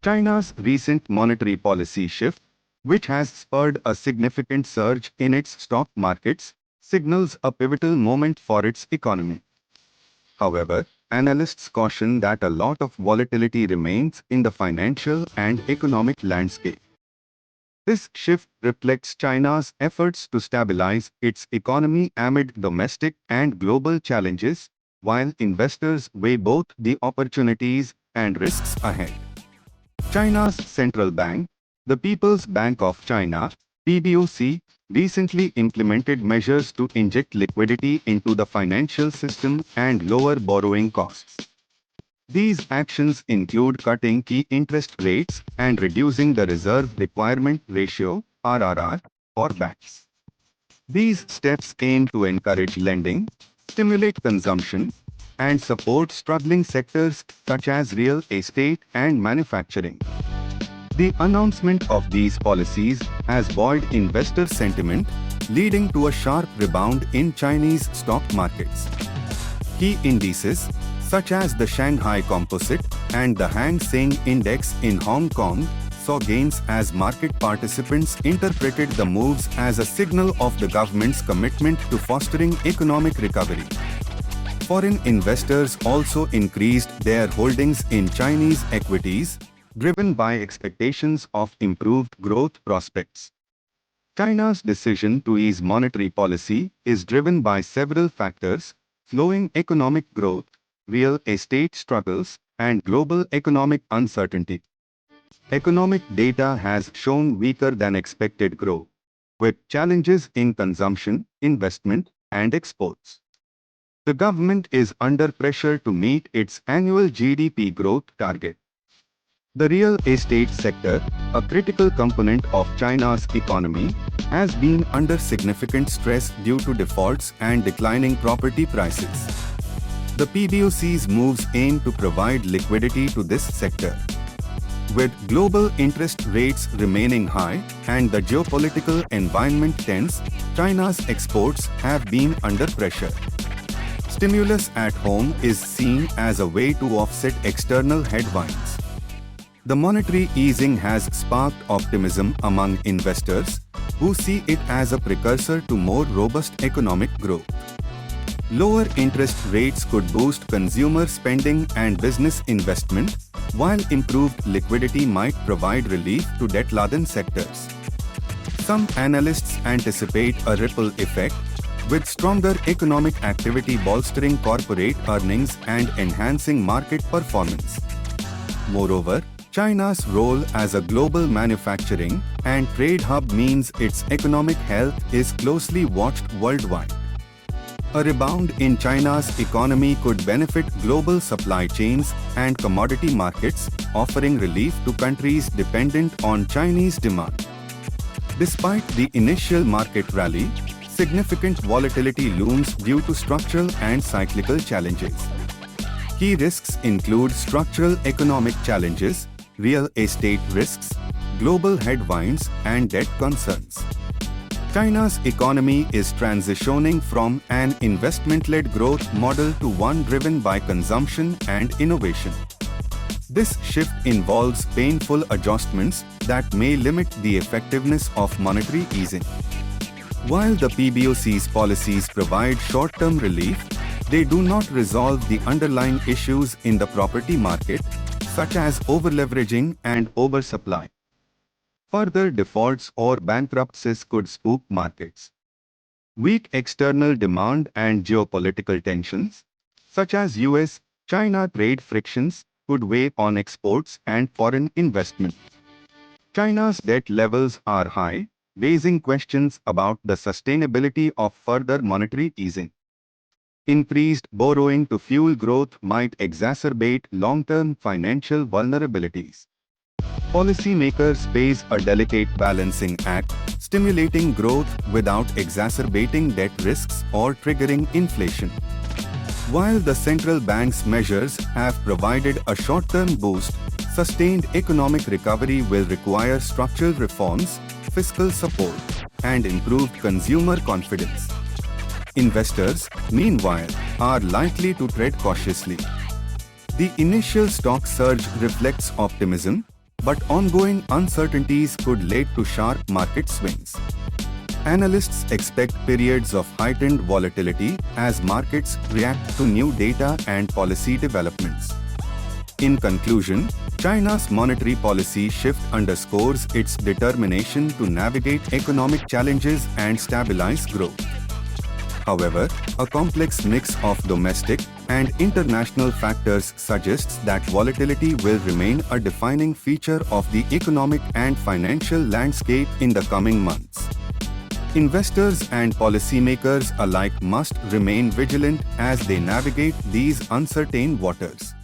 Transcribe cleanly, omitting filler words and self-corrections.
China's recent monetary policy shift, which has spurred a significant surge in its stock markets, signals a pivotal moment for its economy. However, analysts caution that a lot of volatility remains in the financial and economic landscape. This shift reflects China's efforts to stabilize its economy amid domestic and global challenges, while investors weigh both the opportunities and risks ahead. China's central bank, the People's Bank of China, PBOC, recently implemented measures to inject liquidity into the financial system and lower borrowing costs. These actions include cutting key interest rates and reducing the reserve requirement ratio (RRR) for banks. These steps aim to encourage lending, stimulate consumption, and support struggling sectors such as real estate and manufacturing. The announcement of these policies has buoyed investor sentiment, leading to a sharp rebound in Chinese stock markets. Key indices, such as the Shanghai Composite and the Hang Seng Index in Hong Kong, saw gains as market participants interpreted the moves as a signal of the government's commitment to fostering economic recovery. Foreign investors also increased their holdings in Chinese equities, driven by expectations of improved growth prospects. China's decision to ease monetary policy is driven by several factors: slowing economic growth, real estate struggles, and global economic uncertainty. Economic data has shown weaker than expected growth, with challenges in consumption, investment, and exports. The government is under pressure to meet its annual GDP growth target. The real estate sector, a critical component of China's economy, has been under significant stress due to defaults and declining property prices. The PBOC's moves aim to provide liquidity to this sector. With global interest rates remaining high and the geopolitical environment tense, China's exports have been under pressure. Stimulus at home is seen as a way to offset external headwinds. The monetary easing has sparked optimism among investors, who see it as a precursor to more robust economic growth. Lower interest rates could boost consumer spending and business investment, while improved liquidity might provide relief to debt-laden sectors. Some analysts anticipate a ripple effect, with stronger economic activity bolstering corporate earnings and enhancing market performance. Moreover, China's role as a global manufacturing and trade hub means its economic health is closely watched worldwide. A rebound in China's economy could benefit global supply chains and commodity markets, offering relief to countries dependent on Chinese demand. Despite the initial market rally, significant volatility looms due to structural and cyclical challenges. Key risks include structural economic challenges, real estate risks, global headwinds, and debt concerns. China's economy is transitioning from an investment-led growth model to one driven by consumption and innovation. This shift involves painful adjustments that may limit the effectiveness of monetary easing. While the PBOC's policies provide short-term relief, they do not resolve the underlying issues in the property market, such as overleveraging and oversupply. Further defaults or bankruptcies could spook markets. Weak external demand and geopolitical tensions, such as US-China trade frictions, could weigh on exports and foreign investment. China's debt levels are high, raising questions about the sustainability of further monetary easing. Increased borrowing to fuel growth might exacerbate long-term financial vulnerabilities. Policymakers face a delicate balancing act, stimulating growth without exacerbating debt risks or triggering inflation. While the central bank's measures have provided a short-term boost, sustained economic recovery will require structural reforms, fiscal support, and improved consumer confidence. Investors, meanwhile, are likely to tread cautiously. The initial stock surge reflects optimism, but ongoing uncertainties could lead to sharp market swings. Analysts expect periods of heightened volatility as markets react to new data and policy developments. In conclusion, China's monetary policy shift underscores its determination to navigate economic challenges and stabilize growth. However, a complex mix of domestic and international factors suggests that volatility will remain a defining feature of the economic and financial landscape in the coming months. Investors and policymakers alike must remain vigilant as they navigate these uncertain waters.